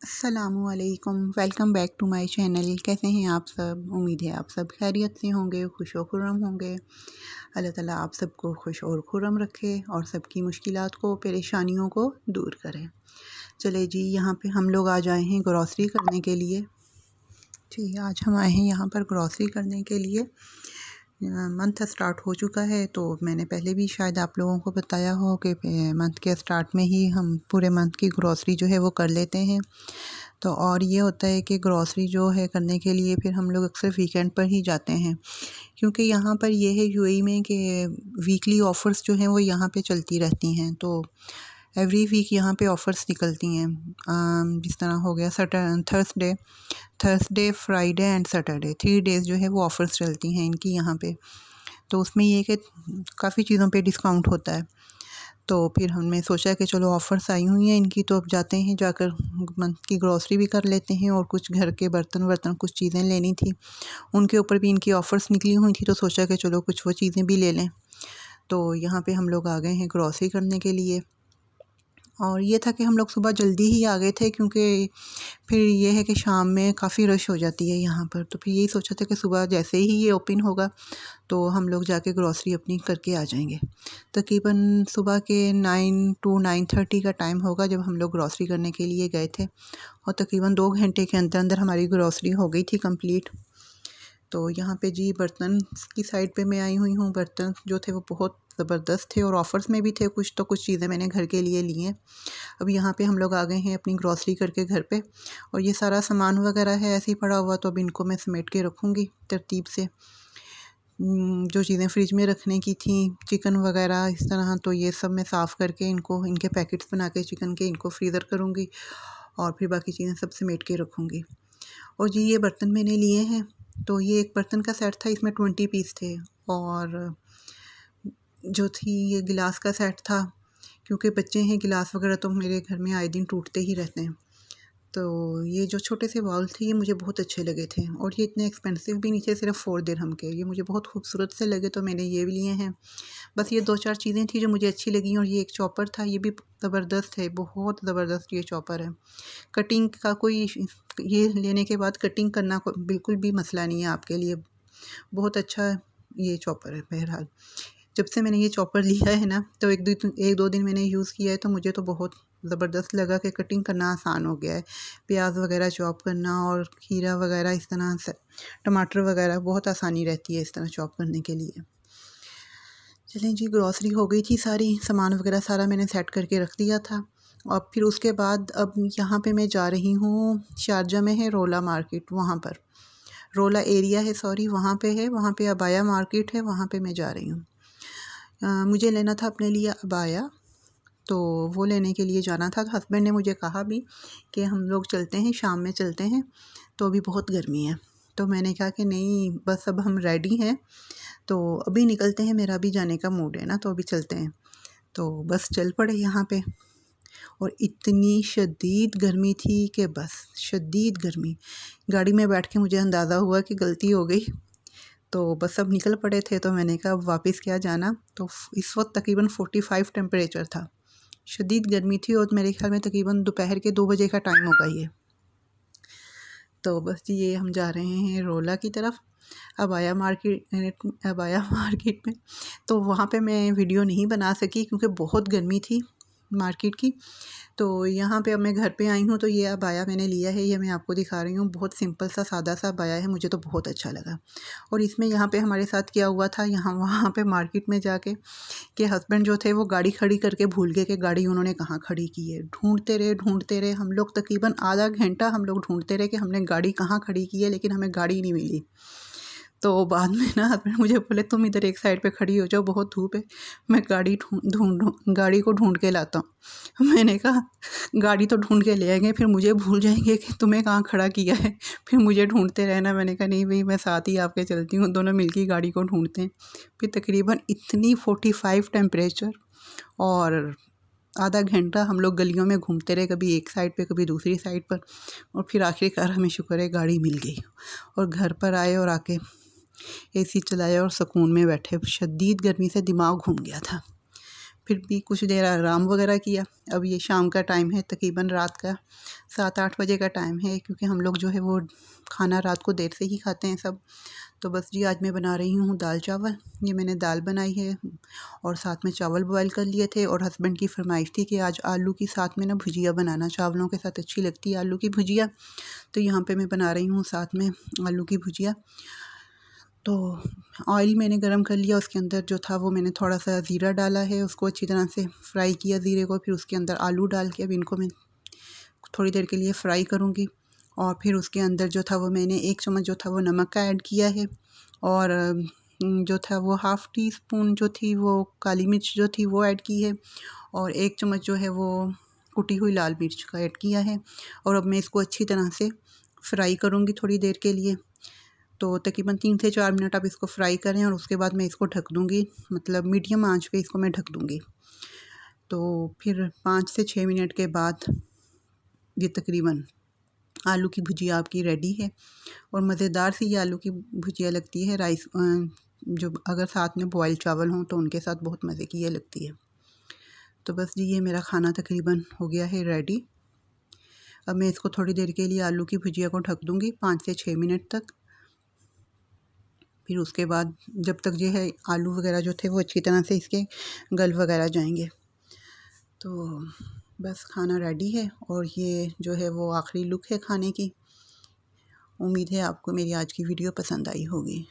अस्सलामुअलैकुम, welcome back to my channel. कैसे हैं आप सब? उम्मीद है आप सब खैरियत से होंगे, खुश व खुर्रम होंगे। अल्लाह ताला आप सबको खुश और खुर्रम रखे और सबकी मुश्किलात को, परेशानियों को दूर करे। चले जी, यहाँ पे हम लोग आज आए हैं ग्रॉसरी करने के लिए। जी, आज हम आए हैं यहाँ पर ग्रॉसरी करने के लिए। मंथ स्टार्ट हो चुका है, तो मैंने पहले भी शायद आप लोगों को बताया हो कि मंथ के स्टार्ट में ही हम पूरे मंथ की ग्रॉसरी जो है वो कर लेते हैं। तो और ये होता है कि ग्रॉसरी जो है करने के लिए फिर हम लोग अक्सर वीकेंड पर ही जाते हैं, क्योंकि यहाँ पर ये है यूएई में कि वीकली ऑफ़र्स जो हैं वो यहाँ पे चलती रहती हैं। तो एवरी वीक यहाँ पे ऑफ़र्स निकलती हैं। जिस तरह हो गया Thursday, Friday and Saturday, 3 days जो है वो ऑफ़र्स चलती हैं इनकी यहाँ पे। तो उसमें ये है कि काफ़ी चीज़ों पे डिस्काउंट होता है। तो फिर हमने सोचा कि चलो ऑफ़र्स आई हुई हैं इनकी, तो अब जाते हैं, जाकर मंथ की ग्रॉसरी भी कर लेते हैं और कुछ घर के बर्तन कुछ चीज़ें लेनी थी, उनके ऊपर भी इनकी ऑफ़र्स निकली हुई थी, तो सोचा कि चलो कुछ वो चीज़ें भी ले लें। तो यहाँ पे हम लोग आ गए हैं ग्रॉसरी करने के लिए। और ये था कि हम लोग सुबह जल्दी ही आ गए थे, क्योंकि फिर ये है कि शाम में काफ़ी रश हो जाती है यहाँ पर। तो फिर यही सोचा था कि सुबह जैसे ही ये ओपन होगा तो हम लोग जाके ग्रॉसरी अपनी करके आ जाएंगे। तकरीबन सुबह के 9 to 9:30 का टाइम होगा जब हम लोग ग्रॉसरी करने के लिए गए थे, और तकरीबन 2 घंटे के अंदर अंदर हमारी ग्रॉसरी हो गई थी कंप्लीट। तो यहाँ पे जी बर्तन की साइड पे मैं आई हुई हूँ। बर्तन जो थे वो बहुत ज़बरदस्त थे और ऑफ़र्स में भी थे कुछ, तो कुछ चीज़ें मैंने घर के लिए ली हैं। अब यहाँ पे हम लोग आ गए हैं अपनी ग्रॉसरी करके घर पे, और ये सारा सामान वगैरह है ऐसे ही पड़ा हुआ, तो अब इनको मैं समेट के रखूँगी तरतीब से। जो चीज़ें फ्रिज में रखने की थी, चिकन वगैरह इस तरह, तो ये सब मैं साफ़ करके इनको, इनके पैकेट्स बना के चिकन के, इनको फ्रीज़र करूँगी और फिर बाकी चीज़ें सब समेट के रखूँगी। और जी ये बर्तन मैंने लिए हैं, तो ये एक बर्तन का सेट था, इसमें 20 पीस थे। और जो थी ये गिलास का सेट था, क्योंकि बच्चे हैं, गिलास वगैरह तो मेरे घर में आए दिन टूटते ही रहते हैं। तो ये जो छोटे से बाउल थे ये मुझे बहुत अच्छे लगे थे, और ये इतने एक्सपेंसिव भी नहीं थे, सिर्फ 4 दिरहम के। ये मुझे बहुत खूबसूरत से लगे, तो मैंने ये भी लिए हैं। बस ये 2-4 चीज़ें थी जो मुझे अच्छी लगी, और ये एक चॉपर था, ये भी ज़बरदस्त है, बहुत ज़बरदस्त ये चॉपर है। कटिंग का कोई ये लेने के बाद कटिंग करना बिल्कुल भी मसला नहीं है आपके लिए। बहुत अच्छा ये चॉपर है। बहरहाल जब से मैंने ये चॉपर लिया है ना, तो 1-2 दिन मैंने यूज़ किया है, तो मुझे तो बहुत ज़बरदस्त लगा कि कटिंग करना आसान हो गया है। प्याज वगैरह चॉप करना और खीरा वगैरह इस तरह से, टमाटर वगैरह, बहुत आसानी रहती है इस तरह चॉप करने के लिए। चलें जी, ग्रॉसरी हो गई थी सारी, सामान वगैरह सारा मैंने सेट करके रख दिया था। और फिर उसके बाद अब यहाँ पे मैं जा रही हूँ, शारजा में है रोला मार्केट, वहाँ पर रोला एरिया है, सॉरी, वहाँ पे है, वहाँ पे अबाया मार्केट है, वहाँ पे मैं जा रही हूँ। मुझे लेना था अपने लिए अबाया, तो वो लेने के लिए जाना था। तो हस्बैंड ने मुझे कहा भी कि हम लोग चलते हैं, शाम में चलते हैं, तो अभी बहुत गर्मी है। तो मैंने कहा कि नहीं, बस अब हम रेडी हैं, तो अभी निकलते हैं, मेरा भी जाने का मूड है ना, तो अभी चलते हैं। तो बस चल पड़े यहाँ पे, और इतनी शदीद गर्मी थी कि बस शदीद गर्मी। गाड़ी में बैठ के मुझे अंदाज़ा हुआ कि गलती हो गई, तो बस अब निकल पड़े थे। तो मैंने कहा अब वापस क्या जाना। तो इस वक्त तकरीबन 45 टेम्परेचर था, शदीद गर्मी थी, और मेरे ख्याल में तकरीबन दोपहर के 2 बजे का टाइम होगा ये। तो बस ये हम जा रहे हैं रोला की तरफ, अबाया मार्केट में। तो वहाँ पे मैं वीडियो नहीं बना सकी क्योंकि बहुत गर्मी थी मार्केट की। तो यहाँ पे अब मैं घर पे आई हूँ, तो ये अबाया मैंने लिया है, ये मैं आपको दिखा रही हूँ। बहुत सिंपल सा सादा सा अबाया है, मुझे तो बहुत अच्छा लगा। और इसमें यहाँ पे हमारे साथ क्या हुआ था, यहाँ वहाँ पे मार्केट में जाके कि हस्बैंड जो थे वो गाड़ी खड़ी करके भूल गए कि गाड़ी उन्होंने कहाँ खड़ी की है। ढूंढते रहे हम लोग, तकरीबन आधा घंटा हम लोग ढूंढते रहे कि हमने गाड़ी कहाँ खड़ी की है, लेकिन हमें गाड़ी नहीं मिली। तो बाद में ना हस्बैंड मुझे बोले तुम इधर एक साइड पे खड़ी हो जाओ, बहुत धूप है, मैं गाड़ी को ढूंढ के लाता हूँ। मैंने कहा गाड़ी तो ढूंढ के ले आएंगे, फिर मुझे भूल जाएंगे कि तुम्हें कहाँ खड़ा किया है, फिर मुझे ढूंढते रहना। मैंने कहा नहीं भाई, मैं साथ ही आपके चलती हूँ, दोनों मिलकर गाड़ी को ढूंढते हैं। फिर तकरीबन इतनी 45 टेम्परेचर, और आधा घंटा हम लोग गलियों में घूमते रहे, कभी एक साइड पे कभी दूसरी साइड पर, और फिर आखिरकार हमें शुक्र है गाड़ी मिल गई। और घर पर आए और आके एसी चलाया और सुकून में बैठे। शदीद गर्मी से दिमाग घूम गया था। फिर भी कुछ देर आराम वगैरह किया। अब ये शाम का टाइम है, तकरीबन रात का 7-8 बजे का टाइम है, क्योंकि हम लोग जो है वो खाना रात को देर से ही खाते हैं सब। तो बस जी आज मैं बना रही हूँ दाल चावल। ये मैंने दाल बनाई है और साथ में चावल बॉयल कर लिए थे, और हस्बैंड की फरमाइश थी कि आज आलू की साथ में ना भुजिया बनाना, चावलों के साथ अच्छी लगती है आलू की भुजिया। तो यहाँ पे मैं बना रही हूँ साथ में आलू की भुजिया। तो ऑयल मैंने गरम कर लिया, उसके अंदर जो था वो मैंने थोड़ा सा ज़ीरा डाला है, उसको अच्छी तरह से फ्राई किया ज़ीरे को। फिर उसके अंदर आलू डाल के अब इनको मैं थोड़ी देर के लिए फ्राई करूँगी। और फिर उसके अंदर जो था वो मैंने 1 चम्मच जो था वो नमक का ऐड किया है, और जो था वो हाफ़ टी स्पून जो थी वो काली मिर्च जो थी वो ऐड की है, और 1 चम्मच जो है वो कुटी हुई लाल मिर्च का ऐड किया है। और अब मैं इसको अच्छी तरह से फ्राई करूँगी थोड़ी देर के लिए। तो तकरीबन 3 से 4 मिनट आप इसको फ्राई करें, और उसके बाद मैं इसको ढक दूँगी, मतलब मीडियम आंच पे इसको मैं ढक दूँगी। तो फिर 5 से 6 मिनट के बाद ये तकरीबन आलू की भुजिया आपकी रेडी है। और मज़ेदार सी ये आलू की भुजिया लगती है राइस जो अगर साथ में बॉयल चावल हों तो उनके साथ बहुत मज़े की ये लगती है। तो बस जी ये मेरा खाना तकरीबन हो गया है रेडी। अब मैं इसको थोड़ी देर के लिए आलू की भुजिया को ढक दूँगी 5 से 6 मिनट तक। फिर उसके बाद जब तक जो है आलू वगैरह जो थे वो अच्छी तरह से इसके गल वगैरह जाएंगे। तो बस खाना रेडी है, और ये जो है वो आखिरी लुक है खाने की। उम्मीद है आपको मेरी आज की वीडियो पसंद आई होगी।